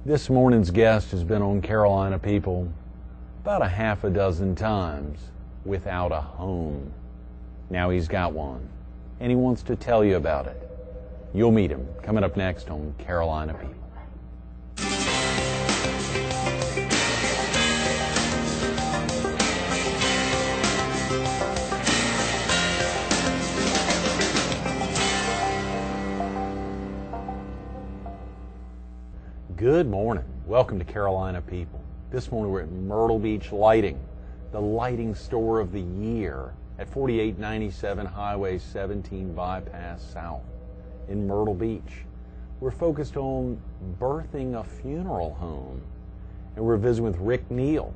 This morning's guest has been on Carolina People about a half a dozen times without a home. Now he's got one, and he wants to tell you about it. You'll meet him coming up next on Carolina People. Good morning. Welcome to Carolina People. This morning we're at Myrtle Beach Lighting, the lighting store of the year at 4897 Highway 17 Bypass South in Myrtle Beach. We're focused on birthing a funeral home, and we're visiting with Rick Neal,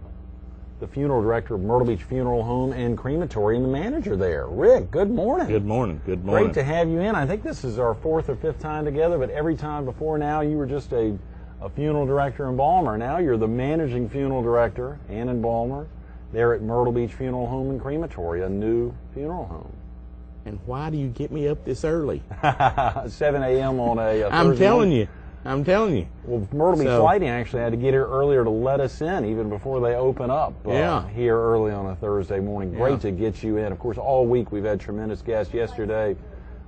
the funeral director of Myrtle Beach Funeral Home and Crematory, and the manager there. Rick, good morning. Good morning. Good morning. Great to have you in. I think this is our fourth or fifth time together, but every time before now you were just a funeral director and embalmer. Now you're the managing funeral director and embalmer there at Myrtle Beach Funeral Home and Crematory, a new funeral home. And why do you get me up this early? 7 a.m. on a Thursday I'm telling morning. you. I'm telling you. Well, Myrtle Beach Lighting actually had to get here earlier to let us in even before they open up here early on a Thursday morning. Great to get you in. Of course, all week we've had tremendous guests. Yesterday,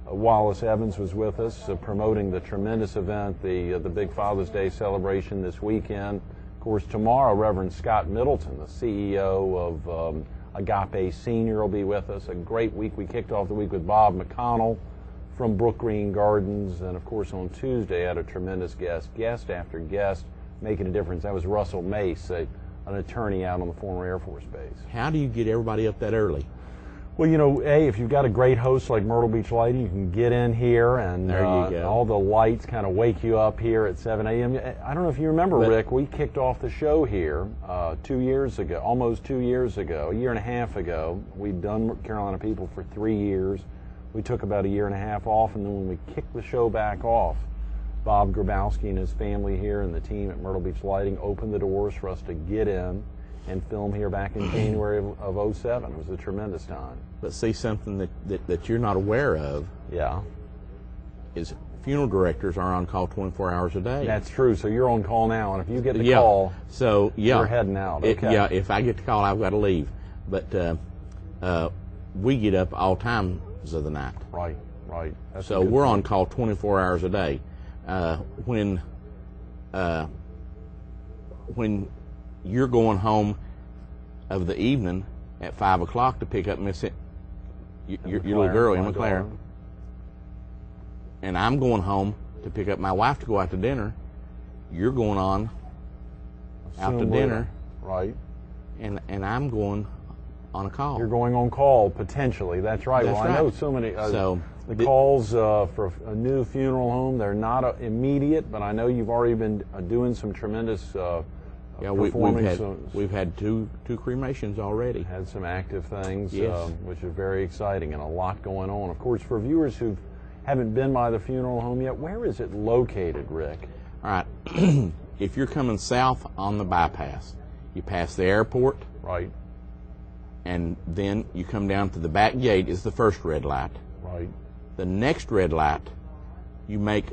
Wallace Evans was with us promoting the tremendous event, the big Father's Day celebration this weekend. Of course, tomorrow, Reverend Scott Middleton, the CEO of Agape Senior, will be with us. A great week. We kicked off the week with Bob McConnell from Brook Green Gardens. And, of course, on Tuesday, I had a tremendous guest after guest, making a difference. That was Russell Mace, an attorney out on the former Air Force Base. How do you get everybody up that early? Well, you know, if you've got a great host like Myrtle Beach Lighting, you can get in here and there you go. All the lights kind of wake you up here at 7 a.m. I don't know if you remember, Rick, we kicked off the show here 2 years ago, almost 2 years ago, a year and a half ago. We'd done Carolina People for 3 years. We took about a year and a half off, and then when we kicked the show back off, Bob Grabowski and his family here and the team at Myrtle Beach Lighting opened the doors for us to get in and film here back in January of 07. It was a tremendous time. But see, something that you're not aware of is funeral directors are on call 24 hours a day. That's true. So you're on call now, and if you get the call, you're heading out. Okay. If I get the call, I've got to leave. But we get up all times of the night. Right. That's so we're on call 24 hours a day. When you're going home of the evening at 5 o'clock to pick up your little girl, Emma Claire, and I'm going home to pick up my wife to go out to dinner, you're going out to dinner. Right. And I'm going on a call. You're going on call, potentially. That's right. That's right. I know so many. The calls for a new funeral home, they're not immediate, but I know you've already been doing some tremendous we've had two cremations already. Had some active things, yes. Which is very exciting, and a lot going on. Of course, for viewers who haven't been by the funeral home yet, where is it located, Rick? All right. If you're coming south on the bypass, you pass the airport. Right. And then you come down to the back gate is the first red light. Right. The next red light, you make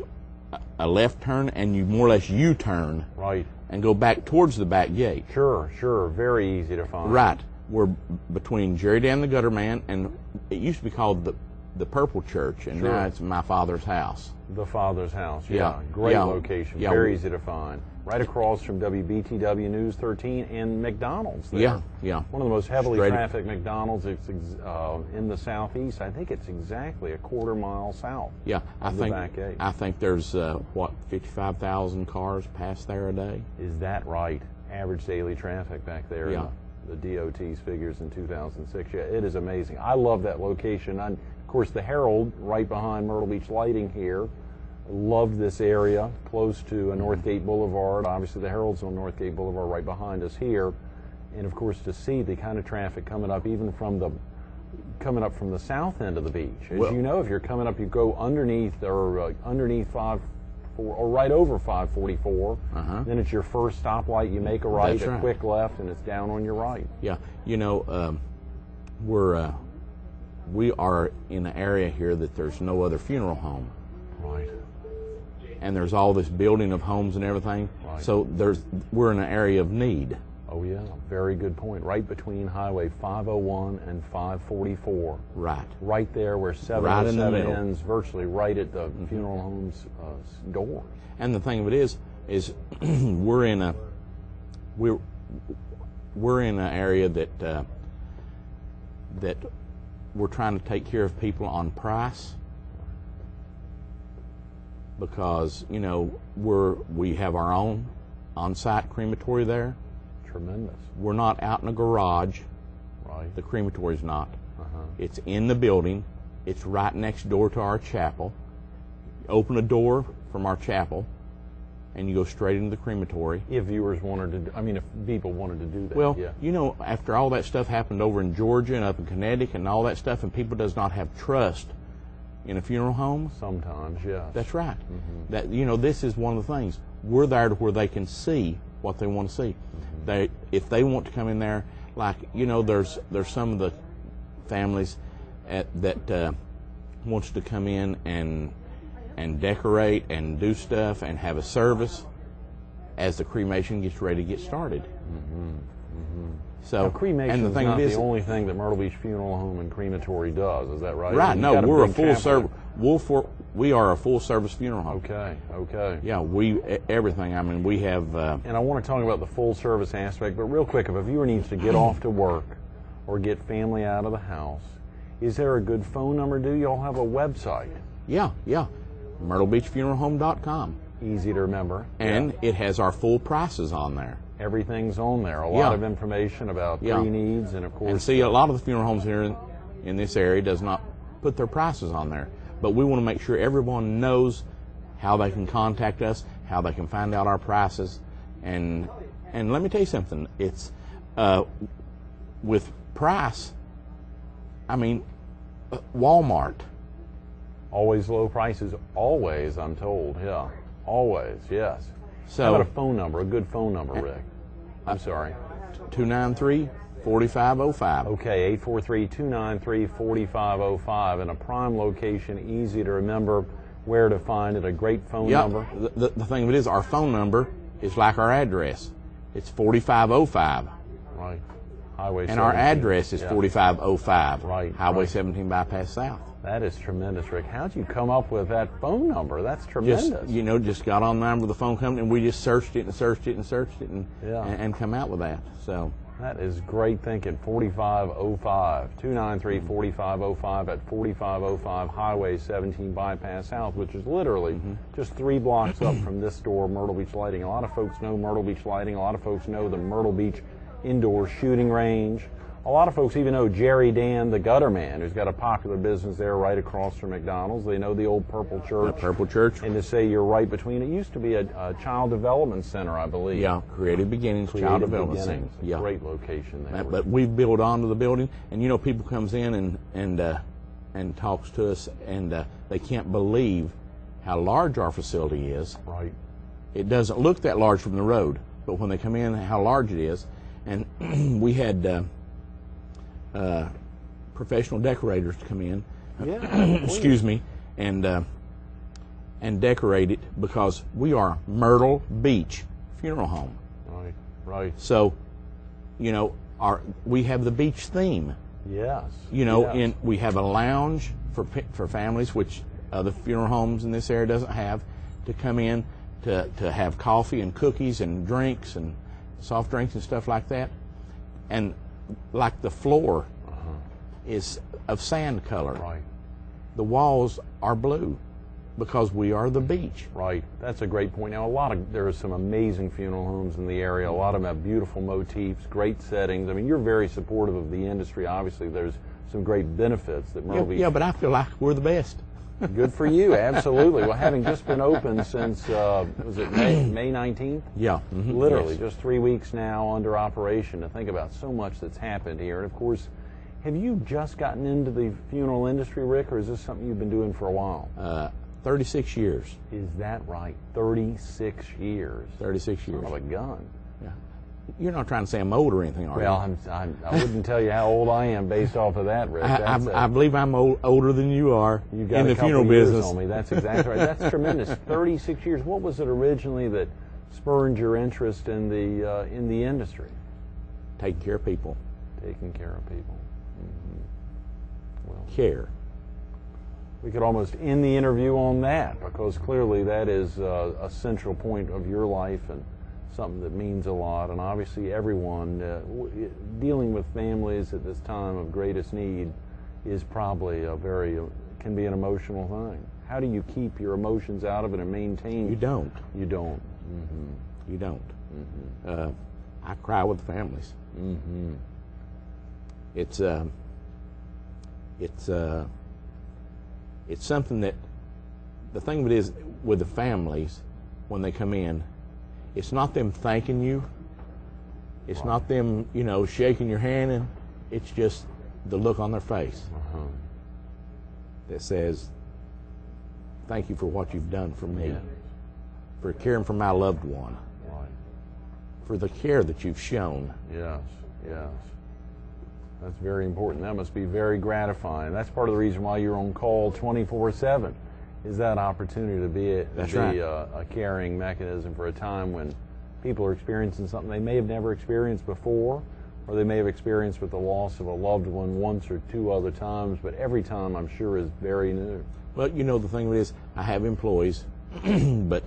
a left turn and you more or less U-turn. Right. And go back towards the back gate. Sure. Very easy to find. Right. We're between Jerry Dan the Gutter Man, and it used to be called the Purple Church, and now it's My Father's House. The Father's House, Great location, very easy to find. Right across from WBTW News 13 and McDonald's there. Yeah. One of the most heavily trafficked McDonald's in the southeast. I think it's exactly a quarter mile south of the back gate. I think there's, 55,000 cars pass there a day? Is that right? Average daily traffic back there. Yeah. The DOT's figures in 2006. Yeah, it is amazing. I love that location. Of course, the Herald, right behind Myrtle Beach Lighting here, loved this area, close to Northgate Boulevard. Obviously, the Herald's on Northgate Boulevard right behind us here. And, of course, to see the kind of traffic coming up even from the south end of the beach. As you know, if you're coming up, you go underneath 5 or right over 544. Then it's your first stoplight. You make a right, a quick left, and it's down on your right. Yeah. You know, we are in an area here that there's no other funeral home. Right. and there's all this building of homes and everything. Right. So we're in an area of need. Oh yeah, very good point. Right between Highway 501 and 544. Right. Right there where 707 ends, virtually right at the funeral home's door. And the thing of it is we're in an area that we're trying to take care of people on price, because we have our own on-site crematory there. Tremendous. We're not out in a garage. Right. The crematory's not. It's in the building. It's right next door to our chapel. You open a door from our chapel, and you go straight into the crematory. If viewers wanted to, if people wanted to do that. Well, yeah. After all that stuff happened over in Georgia and up in Connecticut and all that stuff, and people does not have trust in a funeral home. Sometimes, yes. That's right. That this is one of the things. We're there to where they can see what they want to see. If they want to come in there, there's some of the families that wants to come in and decorate and do stuff and have a service as the cremation gets ready to get started. So now, cremation and the thing is not the only thing that Myrtle Beach Funeral Home and Crematory does. Is that right? Right. No, we're a full service. We are a full service funeral home. Okay. Yeah, everything. We have. And I want to talk about the full service aspect, but real quick, if a viewer needs to get off to work or get family out of the house, is there a good phone number? Do y'all have a website? Yeah. MyrtleBeachFuneralHome.com. Easy to remember. And it has our full prices on there. Everything's on there. A lot of information about pre-needs, and of course. And see, a lot of the funeral homes here in this area does not put their prices on there. But we want to make sure everyone knows how they can contact us, how they can find out our prices. And let me tell you something. It's with price, Walmart. Always low prices, always, I'm told. Yeah, always, yes. So, how about a phone number, a good phone number, Rick? I'm sorry. 293-4505. Okay, 843-293-4505. In a prime location, easy to remember where to find it, a great phone number. The thing of it is, our phone number is like our address. It's 4505. Right. Highway 17. And our address is 4505. Right. Highway 17 Bypass South. That is tremendous, Rick. How'd you come up with that phone number? That's tremendous. Just got online with the phone company, and we just searched it and come out with that. So that is great thinking. 4505, 293-4505 at 4505 Highway 17 Bypass South, which is literally just 3 blocks up from this store, Myrtle Beach Lighting. A lot of folks know Myrtle Beach Lighting. A lot of folks know the Myrtle Beach Indoor Shooting Range. A lot of folks even know Jerry Dan, the gutter man, who's got a popular business there right across from McDonald's. They know the old Purple Church. The Purple Church. And to say you're right between, it used to be a child development center, I believe. Yeah, Creative Beginnings Child Development Center. Yeah. Great location there. But we've built onto the building, and people comes in and talks to us, and they can't believe how large our facility is. Right. It doesn't look that large from the road, but when they come in, how large it is. And we had professional decorators to come in, excuse me, and decorate it, because we are Myrtle Beach Funeral Home. Right. So, we have the beach theme. Yes. And we have a lounge for families, which other funeral homes in this area doesn't have, to come in to have coffee and cookies and drinks and soft drinks and stuff like that. And like the floor is of sand color. Right. The walls are blue because we are the beach. Right. That's a great point. Now, there are some amazing funeral homes in the area. A lot of them have beautiful motifs, great settings. You're very supportive of the industry. Obviously, there's some great benefits that Myrtle Beach. Yeah, but I feel like we're the best. Good for you, absolutely. Well, having just been open since, was it May 19th? Yeah. Literally, just 3 weeks now under operation. To think about so much that's happened here. And of course, have you just gotten into the funeral industry, Rick, or is this something you've been doing for a while? 36 years. Is that right? 36 years. 36 years. Son of a gun. Yeah. You're not trying to say I'm old or anything, are you? Well, I wouldn't tell you how old I am based off of that, Rick. I believe I'm older than you are You've got in a the couple funeral years business. on me. That's exactly right. That's tremendous. 36 years. What was it originally that spurred your interest in the industry? Taking care of people. Taking care of people. Mm-hmm. Well, Care. we could almost end the interview on that, because clearly that is a central point of your life and something that means a lot. And obviously everyone dealing with families at this time of greatest need is probably can be an emotional thing. How do you keep your emotions out of it and maintain? You don't. You don't. Mm-hmm. You don't. Mm-hmm. I cry with families. Mm-hmm. It's something that, the thing of it is, with the families, when they come in, it's not them thanking you. It's not them, shaking your hand, and it's just the look on their face that says, thank you for what you've done for me, for caring for my loved one, for the care that you've shown. Yes, yes. That's very important. That must be very gratifying. That's part of the reason why you're on call 24/7, is that opportunity to be a caring mechanism for a time when people are experiencing something they may have never experienced before, or they may have experienced with the loss of a loved one once or two other times, but every time, I'm sure, is very new. Well, the thing is, I have employees, but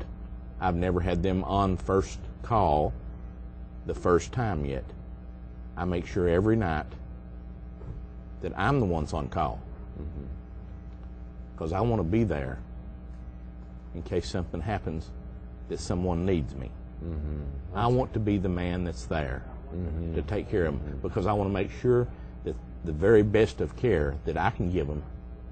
I've never had them on first call the first time yet. I make sure every night that I'm the one's on call, because I want to be there in case something happens that someone needs me. I want to be the man that's there to take care of them, because I want to make sure that the very best of care that I can give them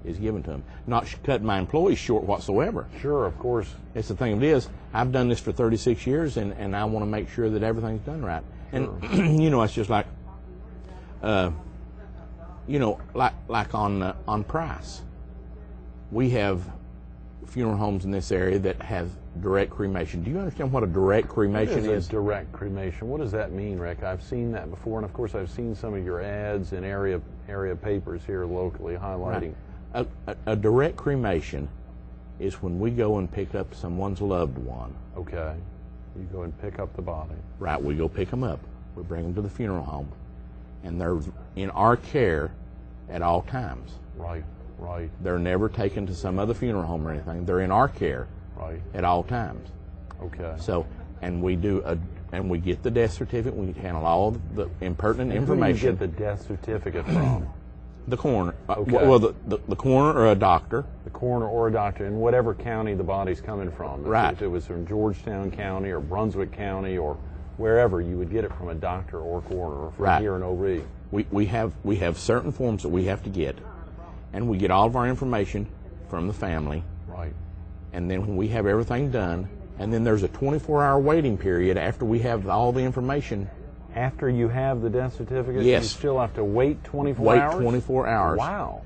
is given to them. Not cut my employees short whatsoever. Sure, of course. It's the thing of it is, I've done this for 36 years, and I want to make sure that everything's done right. Sure. And, it's just like, like on Price, we have funeral homes in this area that have direct cremation. Do you understand what a direct cremation is? A direct cremation. What does that mean, Rick? I've seen that before, and of course I've seen some of your ads in area papers here locally highlighting. Right. A direct cremation is when we go and pick up someone's loved one. Okay. You go and pick up the body. Right. We go pick them up. We bring them to the funeral home, and they're in our care at all times. Right. Right. They're never taken to some other funeral home or anything. They're in our care at all times. Okay. So, and we get the death certificate. We handle all the impertinent information. Who do you get the death certificate from? The coroner. Okay. Well, the coroner or a doctor. The coroner or a doctor in whatever county the body's coming from. Right. If it was from Georgetown County or Brunswick County or wherever, you would get it from a doctor or coroner, or from here in OB. We have certain forms that we have to get, and we get all of our information from the family. Right. And then when we have everything done, and then there's a 24-hour waiting period after we have all the information. After you have the death certificate, yes. You still have to wait 24 hours? Wait 24 hours. Wow.